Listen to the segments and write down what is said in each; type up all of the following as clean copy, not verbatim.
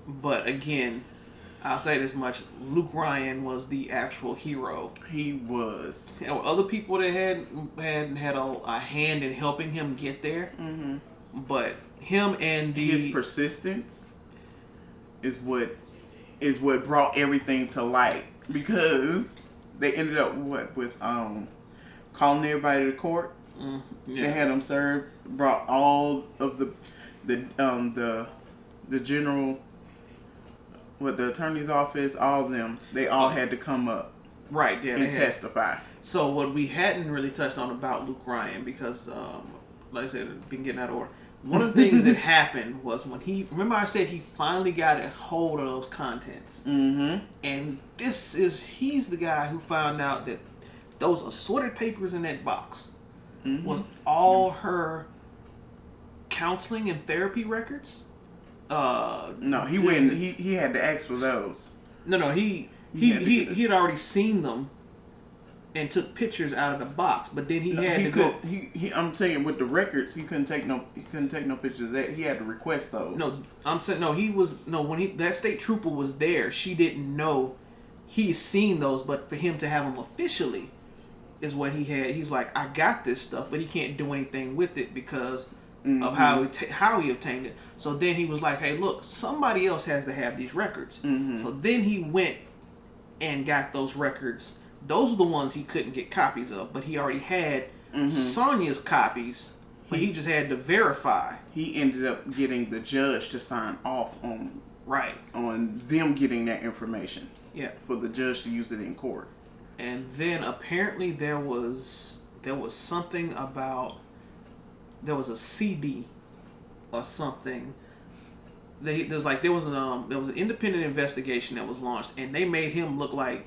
But again, I'll say this much: Luke Ryan was the actual hero. He was. There were other people that had a hand in helping him get there, but him and his persistence is what brought everything to light, because they ended up with calling everybody to court. They had them served, brought all of the general, with the attorney's office, all of them, they all had to come up and testify. So what we hadn't really touched on about Luke Ryan, because like I said, been getting out of order. One of the things that happened was when remember I said he finally got a hold of those contents. And he's the guy who found out that those assorted papers in that box was all her counseling and therapy records. No, he went. He had to ask for those. No, he had already seen them and took pictures out of the box, but then I'm saying with the records, he couldn't take no pictures of that. He had to request those. No, I'm saying when that state trooper was there, she didn't know he's seen those, but for him to have them officially is what he had. He's like, I got this stuff, but he can't do anything with it because of how he obtained it. So then he was like, hey, look, somebody else has to have these records. So then he went and got those records. Those are the ones he couldn't get copies of, but he already had Sonia's copies, but he just had to verify. He ended up getting the judge to sign off on them getting that information. Yeah. For the judge to use it in court. And then apparently there was something about, there was a CD or something. There was an independent investigation that was launched, and they made him look like.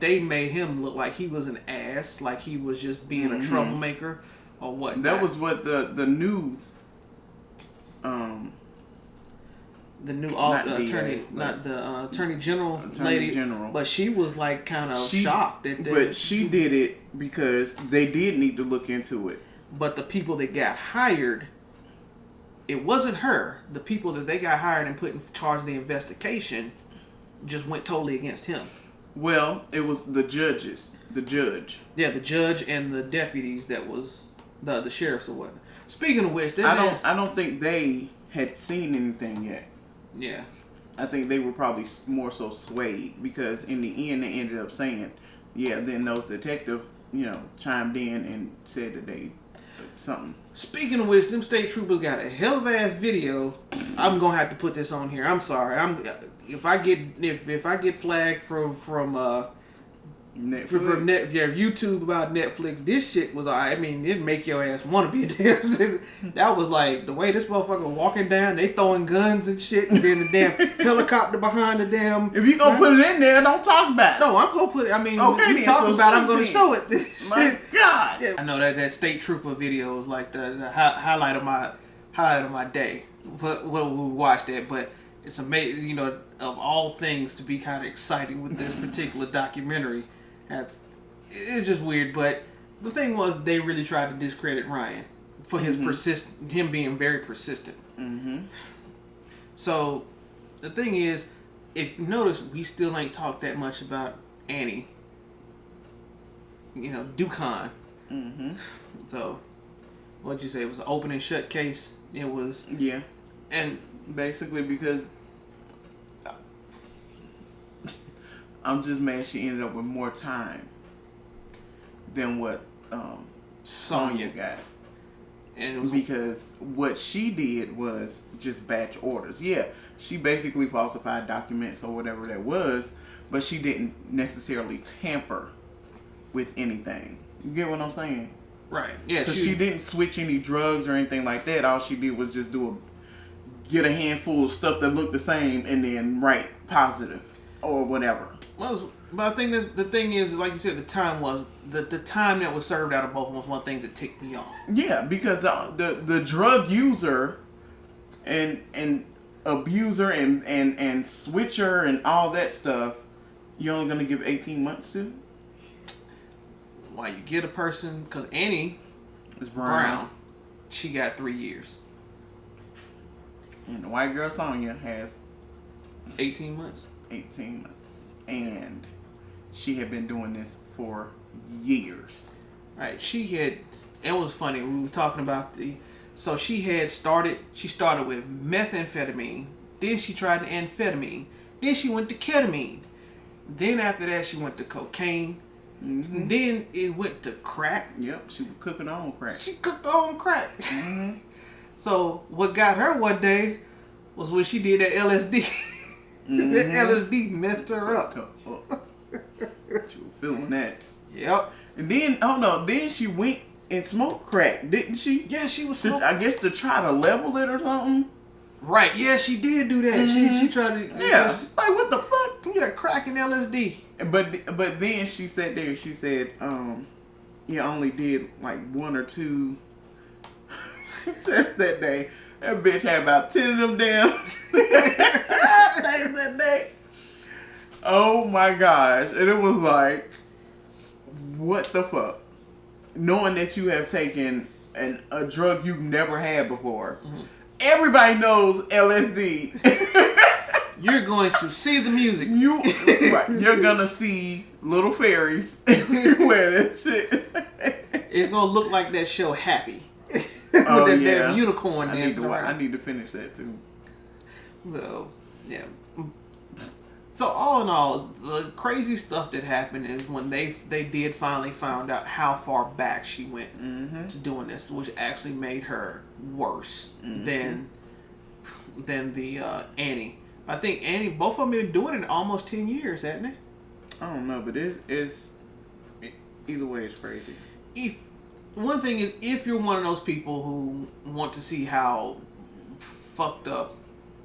They made him look like he was an ass, like he was just being a troublemaker, or what. That was what the new attorney general lady. But she was like kind of shocked but she did it because they did need to look into it. But the people that got hired, it wasn't her. The people that they got hired and put in charge of the investigation just went totally against him. Well, it was the judges. The judge. Yeah, the judge and the deputies that was the sheriffs or whatnot. Speaking of which, I don't think they had seen anything yet. Yeah. I think they were probably more so swayed because in the end they ended up saying, yeah, then those detectives, chimed in and said that they something. Speaking of which, them state troopers got a hell of ass video. I'm gonna have to put this on here. I'm sorry. If I get flagged from Netflix. YouTube about Netflix, this shit was alright. I mean, it'd make your ass want to be a damn. That was like the way this motherfucker walking down, they throwing guns and shit, and then the damn helicopter behind the damn. If you gonna put it in there, don't talk about it. No, I'm gonna put it. I mean, okay, you talking about it, I'm gonna show it. My God, I know that state trooper video was like the highlight of my day. When we watched that, but it's amazing, of all things to be kind of exciting with this particular documentary. It's just weird, but the thing was they really tried to discredit Ryan for his him being very persistent. So the thing is, if you notice, we still ain't talked that much about Annie. Ducon. So what'd you say? It was an open and shut case. It was. Yeah. And basically because I'm just mad she ended up with more time than what Sonia got. And it was because what she did was just batch orders. Yeah, she basically falsified documents or whatever that was, but she didn't necessarily tamper with anything. You get what I'm saying? Right. Yeah. Because she didn't switch any drugs or anything like that. All she did was just get a handful of stuff that looked the same and then write positive or whatever. Well, but I think the thing is, like you said, the time that was served out of both was one of the things that ticked me off. Yeah, because the drug user and abuser and switcher and all that stuff, you're only gonna give 18 months to. Why you get a person? Because Annie is brown. She got 3 years. And the white girl Sonia has 18 months. 18 months. And she had been doing this for years. Right. It was funny. We were talking about so she started with methamphetamine. Then she tried the amphetamine. Then she went to ketamine. Then after that, she went to cocaine. Mm-hmm. Then it went to crack. Yep, she was cooking her own crack. She cooked her own crack. Mm-hmm. So what got her one day was when she did that LSD. Mm-hmm. That LSD messed her up. She was feeling that. Yep. And then, then she went and smoked crack, didn't she? Yeah, she was smoking. I guess to try to level it or something. Right, yeah, she did do that. Mm-hmm. She tried to... Yeah, like what the fuck? You got crack and LSD. But then she sat there and she said, I only did like 1 or 2 tests that day. That bitch had about 10 of them damn things that day. Oh my gosh. And it was like, what the fuck? Knowing that you have taken a drug you've never had before. Mm-hmm. Everybody knows LSD. You're going to see the music. You're gonna see little fairies everywhere. That shit. It's gonna look like that show Happy. Oh that yeah, damn unicorn dancing around. I need to finish that too. So yeah. So all in all, the crazy stuff that happened is when they did finally found out how far back she went mm-hmm. to doing this, which actually made her worse mm-hmm. than the Annie. I think Annie, both of them have been doing it almost 10 years, haven't they? I don't know, but it's either way, it's crazy. One thing is, if you're one of those people who want to see how fucked up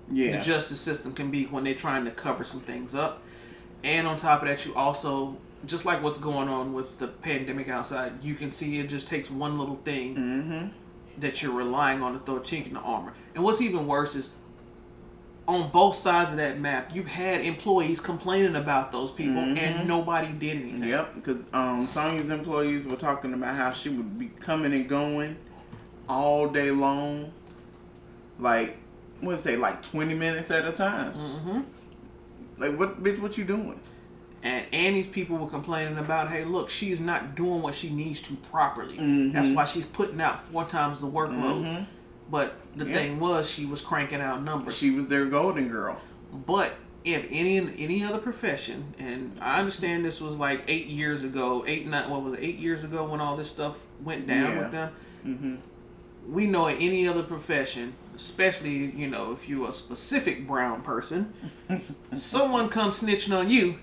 the justice system can be when they're trying to cover some things up, and on top of that, you also, just like what's going on with the pandemic outside, you can see it just takes one little thing mm-hmm. that you're relying on to throw a chink in the armor. And what's even worse is, on both sides of that map, you've had employees complaining about those people, mm-hmm. and nobody did anything. Yep, because Sonia's employees were talking about how she would be coming and going all day long, like, like 20 minutes at a time. Mm-hmm. Like, what you doing? And Annie's people were complaining about, hey, look, she's not doing what she needs to properly. Mm-hmm. That's why she's putting out 4 times the workload. Mm-hmm. But the thing was, she was cranking out numbers. She was their golden girl. But if any other profession, and I understand this was like 8 years ago, 8 years ago when all this stuff went down with them. Mm-hmm. We know in any other profession, especially, if you're a specific brown person, someone comes snitching on you,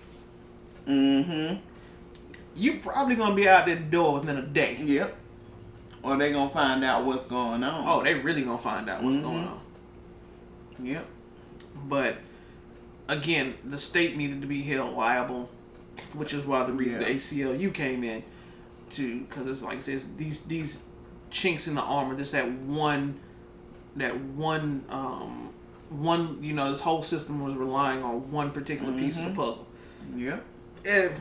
mm-hmm. you probably going to be out that door within a day. Yep. Or they going to find out what's going on. Oh, they really going to find out what's going on. Yep. But, again, the state needed to be held liable, which is why the reason the ACLU came in, because it's like it says, these chinks in the armor, this one, this whole system was relying on one particular mm-hmm. piece of the puzzle. Yep. And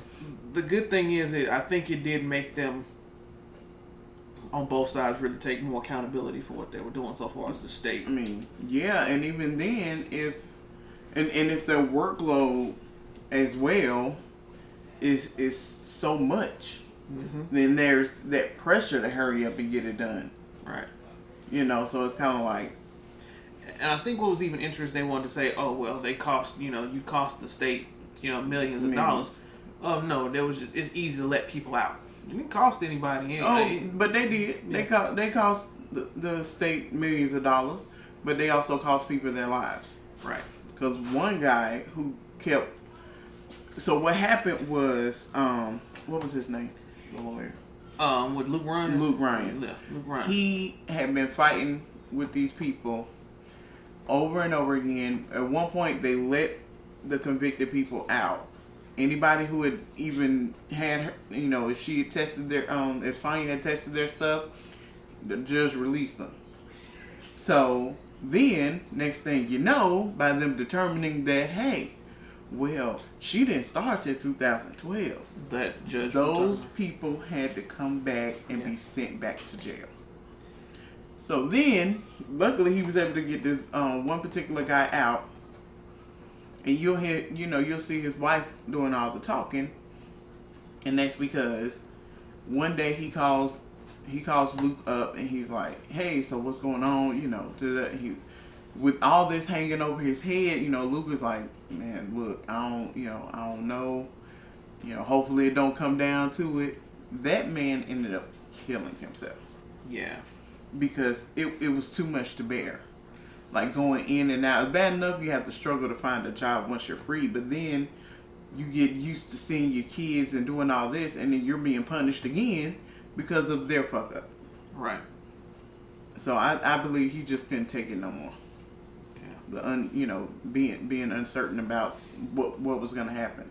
the good thing is, I think it did make them, on both sides, really take more accountability for what they were doing so far as the state. I mean, yeah, and even then, if their workload as well is so much, mm-hmm. then there's that pressure to hurry up and get it done. Right. So it's kind of like. And I think what was even interesting, they wanted to say, oh, well, they cost, you cost the state, millions of dollars. Oh, no, it's easy to let people out. It didn't cost anybody anything. Oh, but they did. Yeah. They cost the state millions of dollars, but they also cost people their lives. Right. Because one guy who kept. So what happened was, what was his name? The lawyer. With Luke Ryan. Luke Ryan. Yeah, Luke Ryan. He had been fighting with these people over and over again. At one point, they let the convicted people out. Anybody who had even had, if she had tested their, if Sonia had tested their stuff, the judge released them. So then, next thing you know, by them determining that, hey, well, she didn't start till 2012. That judge. Those people had to come back and be sent back to jail. So then, luckily, he was able to get this one particular guy out, and you'll see his wife doing all the talking, and that's because one day he calls Luke up, and he's like, "Hey, so what's going on?" With all this hanging over his head, Luke is like, "Man, look, I don't know. Hopefully it don't come down to it." That man ended up killing himself. Yeah. Because it was too much to bear. Like going in and out. It's bad enough you have to struggle to find a job once you're free, but then you get used to seeing your kids and doing all this, and then you're being punished again because of their fuck up. Right. So I believe he just couldn't take it no more. Yeah. Being uncertain about what was gonna happen.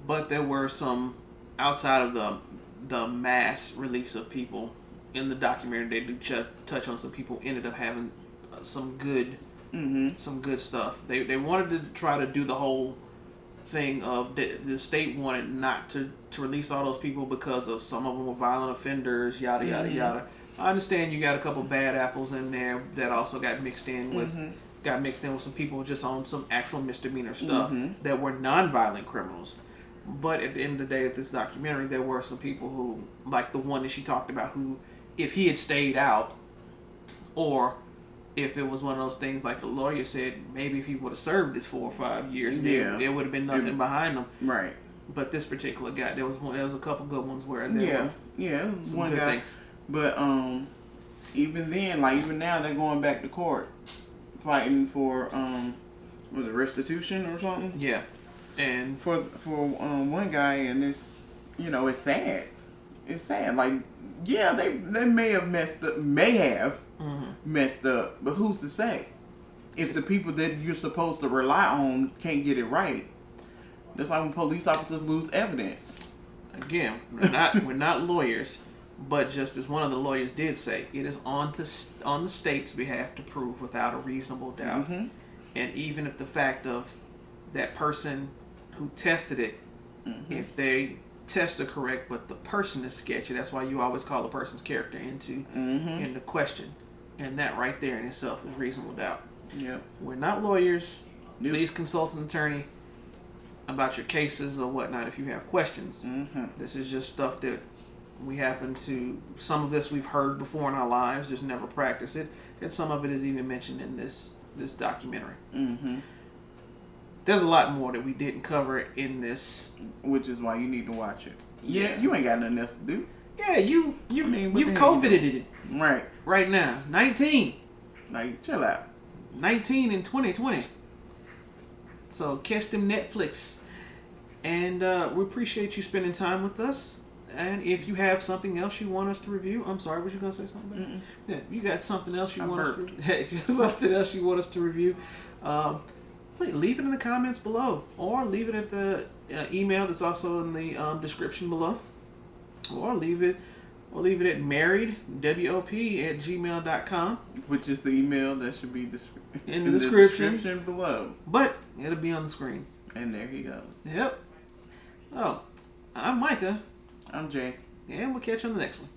But there were some, outside of the mass release of people in the documentary, they do touch on some people ended up having some good stuff. They wanted to try to do the whole thing of the state wanted not to release all those people because of some of them were violent offenders, yada yada yada. I understand you got a couple bad apples in there that also got mixed in with some people just on some actual misdemeanor stuff that were non-violent criminals. But at the end of the day, at this documentary, there were some people who, like the one that she talked about, who, if he had stayed out, or if it was one of those things like the lawyer said, maybe if he would have served his 4 or 5 years, there would have been nothing behind him. Right. But this particular guy, there was a couple good ones where there were some one good guy. Things. But even then, even now, they're going back to court, fighting for was it restitution or something? Yeah. And for one guy, and it's it's sad. It's sad. They may have messed up, messed up, but who's to say? If the people that you're supposed to rely on can't get it right, that's like when police officers lose evidence. Again, we're not lawyers, but just as one of the lawyers did say, it is on the state's behalf to prove without a reasonable doubt. And even if the fact of that person who tested it, if they test are correct, but the person is sketchy, that's why you always call a person's character into question. And that right there in itself is reasonable doubt. Yep. We're not lawyers. Yep. Please consult an attorney about your cases or whatnot if you have questions. This is just stuff that we happen to, some of this we've heard before in our lives, just never practice it, and some of it is even mentioned in this documentary. There's a lot more that we didn't cover in this, which is why you need to watch it. Yeah, you ain't got nothing else to do. Yeah, you COVIDed it right now. 19. Chill out. 19 in 2020. So catch them Netflix, and we appreciate you spending time with us. And if you have something else you want us to review, I'm sorry, was you gonna say something about it? Yeah, you got something else you want us to review? Hey, something else you want us to review? Leave it in the comments below, or leave it at the email that's also in the description below, or leave it at married WOP@gmail.com, which is the email that should be in the description below. But it'll be on the screen. And there he goes. Yep. Oh, I'm Micah. I'm Jay. And we'll catch you on the next one.